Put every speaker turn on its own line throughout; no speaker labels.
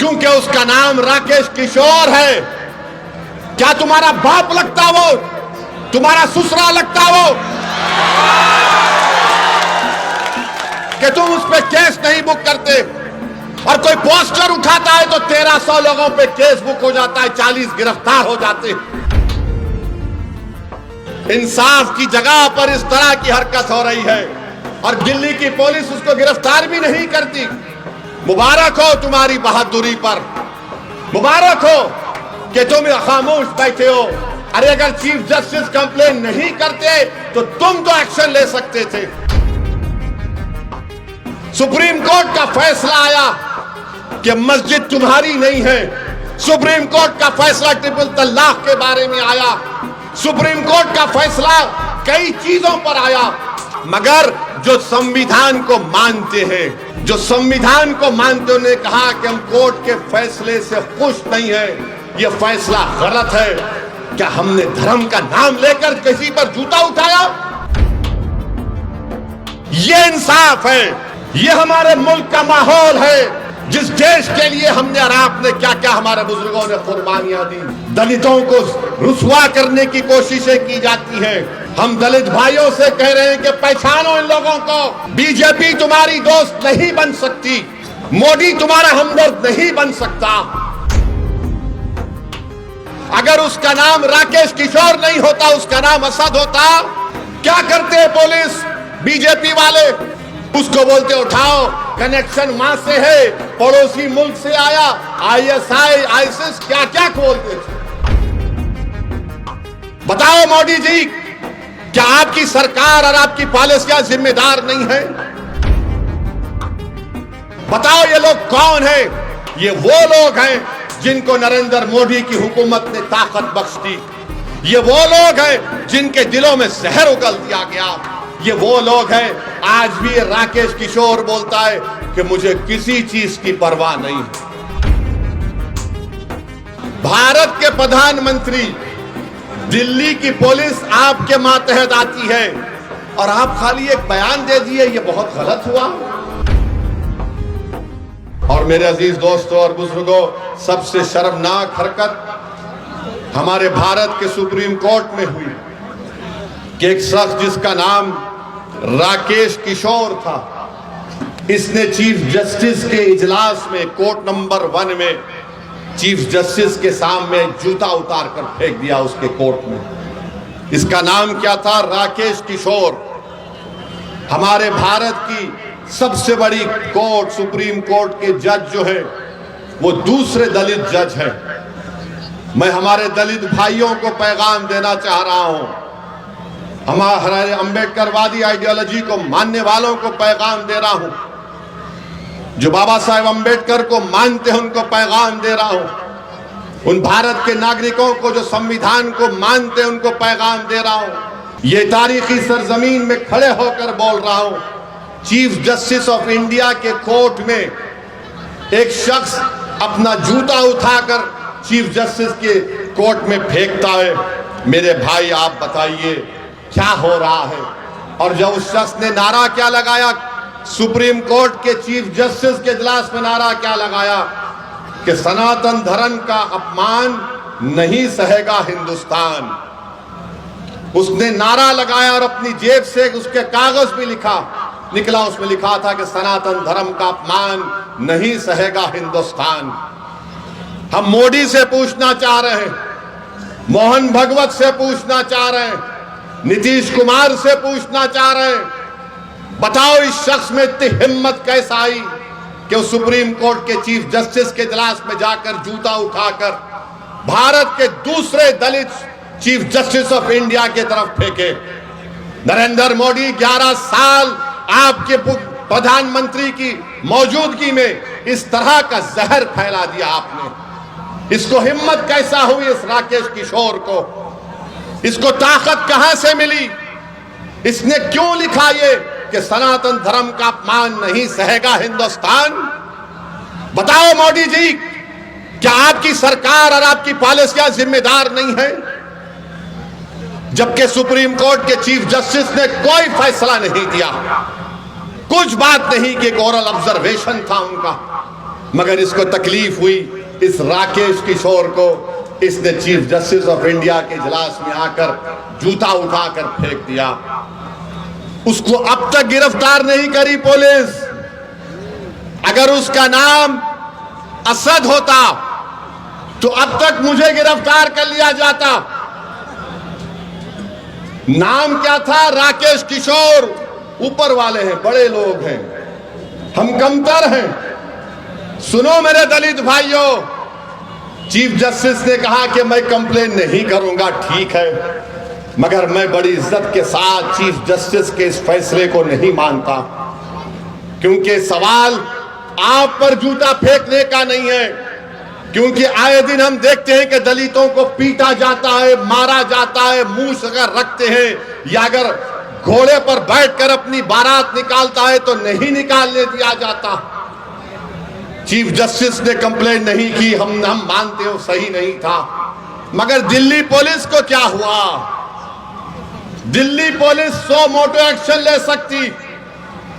क्योंकि उसका नाम राकेश किशोर है। क्या तुम्हारा बाप लगता वो? तुम्हारा ससुरा लगता वो कि तुम उस पे केस नहीं बुक करते? और कोई पोस्टर उठाता है तो 1300 लोगों पे केस बुक हो जाता है, 40 गिरफ्तार हो जाते हैं। इंसाफ की जगह पर इस तरह की हरकत हो रही है और दिल्ली की पुलिस उसको गिरफ्तार भी नहीं करती। मुबारक हो तुम्हारी बहादुरी पर, मुबारक हो कि तुम खामोश बैठे हो। अरे अगर चीफ जस्टिस कंप्लेन नहीं करते तो तुम तो एक्शन ले सकते थे। सुप्रीम कोर्ट का फैसला आया कि मस्जिद तुम्हारी नहीं है। सुप्रीम कोर्ट का फैसला ट्रिपल तलाक के बारे में आया। सुप्रीम कोर्ट का फैसला कई चीजों पर आया, मगर जो संविधान को मानते हैं, जो संविधान को मानते हैं, उन्होंने कहा कि हम कोर्ट के फैसले से खुश नहीं है, यह फैसला गलत है। क्या हमने धर्म का नाम लेकर किसी पर जूता उठाया? यह इंसाफ है? यह हमारे मुल्क का माहौल है जिस देश के लिए हमने और आपने क्या क्या हमारे बुजुर्गों ने कुर्बानियां दी। दलितों को रुसवा करने की कोशिशें की जाती हैं। हम दलित भाइयों से कह रहे हैं कि पहचानो इन लोगों को। बीजेपी तुम्हारी दोस्त नहीं बन सकती, मोदी तुम्हारा हमदर्द नहीं बन सकता। अगर उसका नाम राकेश किशोर नहीं होता, उसका नाम असद होता, क्या करते पुलिस बीजेपी वाले? उसको बोलते उठाओ, कनेक्शन वहां से है, पड़ोसी मुल्क से आया, आईएसआई आईसिस क्या क्या खोलते थे। बताओ मोदी जी, क्या आपकी सरकार और आपकी पॉलिसियां जिम्मेदार नहीं है? बताओ ये लोग कौन है? ये वो लोग हैं जिनको नरेंद्र मोदी की हुकूमत ने ताकत बख्श दी। ये वो लोग हैं जिनके दिलों में जहर उगल दिया गया। ये वो लोग हैं, आज भी राकेश किशोर बोलता है कि मुझे किसी चीज की परवाह नहीं है। भारत के प्रधानमंत्री, दिल्ली की पुलिस आपके मातहत आती है और आप खाली एक बयान दे दिए, ये बहुत गलत हुआ। और मेरे अजीज दोस्तों और बुजुर्गों, सबसे शर्मनाक हरकत हमारे भारत के सुप्रीम कोर्ट में हुई कि एक शख्स जिसका नाम राकेश किशोर था, इसने चीफ जस्टिस के इजलास में कोर्ट नंबर 1 में चीफ जस्टिस के सामने जूता उतार कर फेंक दिया उसके कोर्ट में। इसका नाम क्या था? राकेश किशोर। हमारे भारत की सबसे बड़ी कोर्ट, सुप्रीम कोर्ट के जज जो है वो दूसरे दलित जज हैं। मैं हमारे दलित भाइयों को पैगाम देना चाह रहा हूं, हमारे अंबेडकरवादी आइडियोलॉजी को मानने वालों को पैगाम दे रहा हूं, जो बाबा साहेब अंबेडकर को मानते हैं उनको पैगाम दे रहा हूं, उन भारत के नागरिकों को जो संविधान को मानते हैं उनको पैगाम दे रहा हूं। ये तारीखी सरजमीन में खड़े होकर बोल रहा हूं, चीफ जस्टिस ऑफ इंडिया के कोर्ट में एक शख्स अपना जूता उठाकर चीफ जस्टिस के कोर्ट में फेंकता है। मेरे भाई आप बताइए क्या हो रहा है? और जब उस शख्स ने नारा क्या लगाया, सुप्रीम कोर्ट के चीफ जस्टिस के इजलास में नारा क्या लगाया कि सनातन धर्म का अपमान नहीं सहेगा हिंदुस्तान। उसने नारा लगाया और अपनी जेब से उसके कागज भी निकला, उसमें लिखा था कि सनातन धर्म का अपमान नहीं सहेगा हिंदुस्तान। हम मोदी से पूछना चाह रहे हैं, मोहन भगवत से पूछना चाह रहे हैं, नीतीश कुमार से पूछना चाह रहे हैं, बताओ इस शख्स में इतनी हिम्मत कैसे आई कि वो सुप्रीम कोर्ट के चीफ जस्टिस के इजलास में जाकर जूता उठाकर भारत के दूसरे दलित चीफ जस्टिस ऑफ इंडिया की तरफ फेंके। नरेंद्र मोदी 11 साल आपके प्रधानमंत्री की मौजूदगी में इस तरह का जहर फैला दिया आपने। इसको हिम्मत कैसा हुई इस राकेश किशोर को? इसको ताकत कहां से मिली? इसने क्यों लिखा ये कि सनातन धर्म का अपमान नहीं सहेगा हिंदुस्तान? बताओ मोदी जी, क्या आपकी सरकार और आपकी पॉलिसियां जिम्मेदार नहीं है? जबकि सुप्रीम कोर्ट के चीफ जस्टिस ने कोई फैसला नहीं दिया, कुछ बात नहीं कि एक ओरल ऑब्जर्वेशन था उनका, मगर इसको तकलीफ हुई इस राकेश किशोर को, इसने चीफ जस्टिस ऑफ इंडिया के इजलास में आकर जूता उठाकर फेंक दिया। उसको अब तक गिरफ्तार नहीं करी पुलिस। अगर उसका नाम असद होता तो अब तक मुझे गिरफ्तार कर लिया जाता। नाम क्या था? राकेश किशोर। ऊपर वाले हैं, बड़े लोग हैं, हम कमतर हैं। सुनो मेरे दलित भाइयों, चीफ जस्टिस ने कहा कि मैं कंप्लेन नहीं करूंगा, ठीक है, मगर मैं बड़ी इज्जत के साथ चीफ जस्टिस के इस फैसले को नहीं मानता, क्योंकि सवाल आप पर जूता फेंकने का नहीं है। क्योंकि आए दिन हम देखते हैं कि दलितों को पीटा जाता है, मारा जाता है, मूंछ अगर रखते हैं या अगर घोड़े पर बैठकर अपनी बारात निकालता है तो नहीं निकालने दिया जाता। चीफ जस्टिस ने कंप्लेन नहीं की, हम मानते हो सही नहीं था। मगर दिल्ली पुलिस को क्या हुआ? दिल्ली पुलिस 100 मोटो एक्शन ले सकती।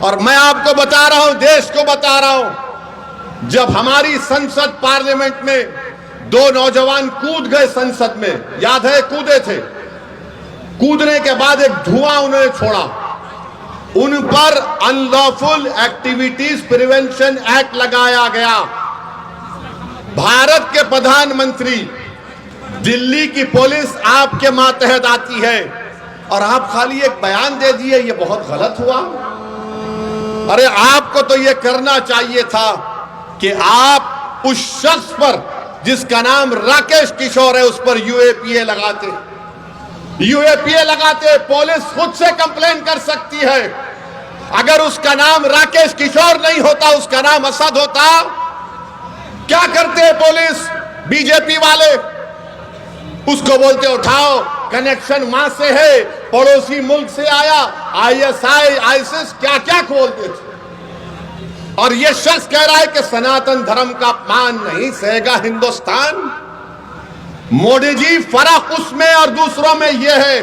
और मैं आपको बता रहा हूं, देश को बता रहा हूं, जब हमारी संसद पार्लियामेंट में 2 नौजवान कूद गए संसद में, याद है? कूदे थे। कूदने के बाद एक धुआं उन्होंने छोड़ा, उन पर अनलॉफुल एक्टिविटीज प्रिवेंशन एक्ट लगाया गया। भारत के प्रधानमंत्री, दिल्ली की पुलिस आपके मातहत आती है और आप खाली एक बयान दे दिए, ये बहुत गलत हुआ। अरे आपको तो ये करना चाहिए था कि आप उस शख्स पर जिसका नाम राकेश किशोर है उस पर यूएपीए लगाते। यूएपीए लगाते, पुलिस खुद से कंप्लेन कर सकती है। अगर उसका नाम राकेश किशोर नहीं होता, उसका नाम असद होता, क्या करते पुलिस? बीजेपी वाले उसको बोलते उठाओ, कनेक्शन वहां से है, पड़ोसी मुल्क से आया, आईएसआई, आईसिस, क्या क्या खोलते थे। और यह शख्स कह रहा है कि सनातन धर्म का अपमान नहीं सहेगा हिंदुस्तान। मोदी जी, फर्क उसमें और दूसरों में यह है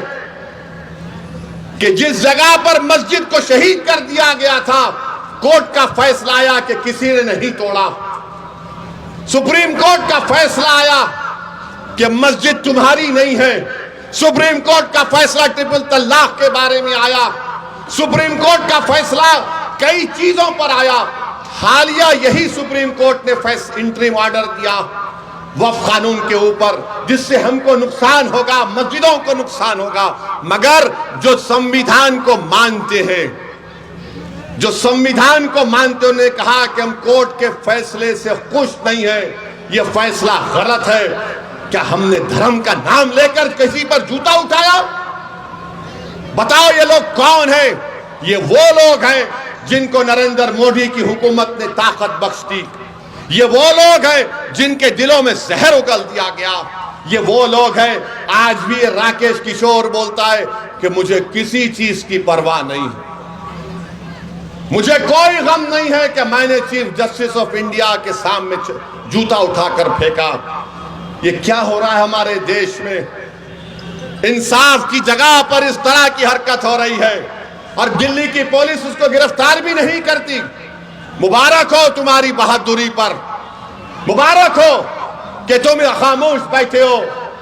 कि जिस जगह पर मस्जिद को शहीद कर दिया गया था, कोर्ट का फैसला आया कि किसी ने नहीं तोड़ा। सुप्रीम कोर्ट का फैसला आया कि मस्जिद तुम्हारी नहीं है। सुप्रीम कोर्ट का फैसला ट्रिपल तलाक के बारे में आया। सुप्रीम कोर्ट का फैसला कई चीजों पर आया। हालिया यही सुप्रीम कोर्ट ने इंटरिम ऑर्डर दिया वक्फ कानून के ऊपर, जिससे हमको नुकसान होगा, मस्जिदों को नुकसान होगा। मगर जो संविधान को मानते हैं, जो संविधान को मानते, उन्होंने कहा कि हम कोर्ट के फैसले से खुश नहीं है, यह फैसला गलत है। क्या हमने धर्म का नाम लेकर किसी पर जूता उठाया? बताओ ये लोग कौन है? ये वो लोग हैं जिनको नरेंद्र मोदी की हुकूमत ने ताकत बख्श दी। ये वो लोग हैं जिनके दिलों में जहर उगल दिया गया। ये वो लोग हैं, आज भी राकेश किशोर बोलता है कि मुझे किसी चीज की परवाह नहीं है, मुझे कोई गम नहीं है कि मैंने चीफ जस्टिस ऑफ इंडिया के सामने जूता उठाकर फेंका। ये क्या हो रहा है हमारे देश में? इंसाफ की जगह पर इस तरह की हरकत हो रही है और दिल्ली की पुलिस उसको गिरफ्तार भी नहीं करती। मुबारक हो तुम्हारी बहादुरी पर, मुबारक हो कि तुम खामोश बैठे हो।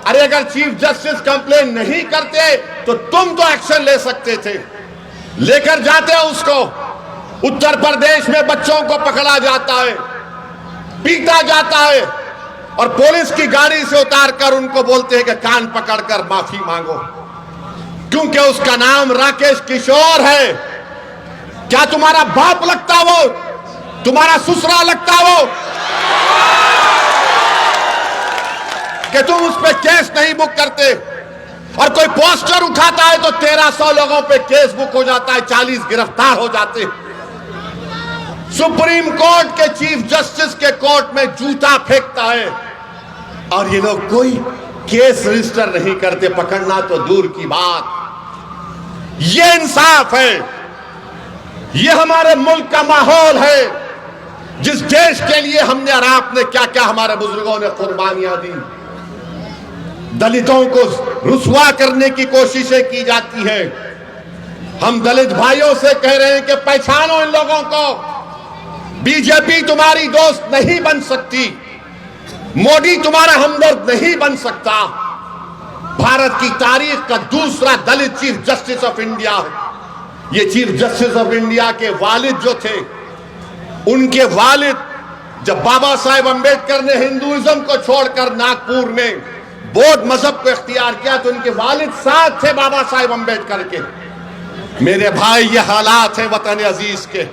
अरे अगर चीफ जस्टिस कंप्लेन नहीं करते तो तुम तो एक्शन ले सकते थे, लेकर जाते हो उसको। उत्तर प्रदेश में बच्चों को पकड़ा जाता है, पीटा जाता है और पुलिस की गाड़ी से उतारकर उनको बोलते हैं कि कान पकड़कर माफी मांगो, क्योंकि उसका नाम राकेश किशोर है। क्या तुम्हारा बाप लगता वो? तुम्हारा ससुरा लगता वो कि तुम उस पे केस नहीं बुक करते? और कोई पोस्टर उठाता है तो 1300 लोगों पे केस बुक हो जाता है, 40 गिरफ्तार हो जाते। सुप्रीम कोर्ट के चीफ जस्टिस के कोर्ट में जूता फेंकता है और ये लोग कोई केस रजिस्टर नहीं करते, पकड़ना तो दूर की बात। ये इंसाफ है, ये हमारे मुल्क का माहौल है जिस देश के लिए हमने और आपने क्या क्या हमारे बुजुर्गों ने कुर्बानियां दी। दलितों को रुसवा करने की कोशिशें की जाती हैं। हम दलित भाइयों से कह रहे हैं कि पहचानो इन लोगों को, बीजेपी तुम्हारी दोस्त नहीं बन सकती, मोदी तुम्हारा हमदर्द नहीं बन सकता। भारत की तारीख का दूसरा दलित चीफ जस्टिस ऑफ इंडिया है। ये चीफ जस्टिस ऑफ इंडिया के वालिद जो थे, उनके वालिद जब बाबा साहेब अंबेडकर ने हिंदुइज्म को छोड़कर नागपुर में बौद्ध मजहब को इख्तियार किया तो उनके वालिद साथ थे बाबा साहेब अंबेडकर के। मेरे भाई, ये हालात है वतन अजीज के।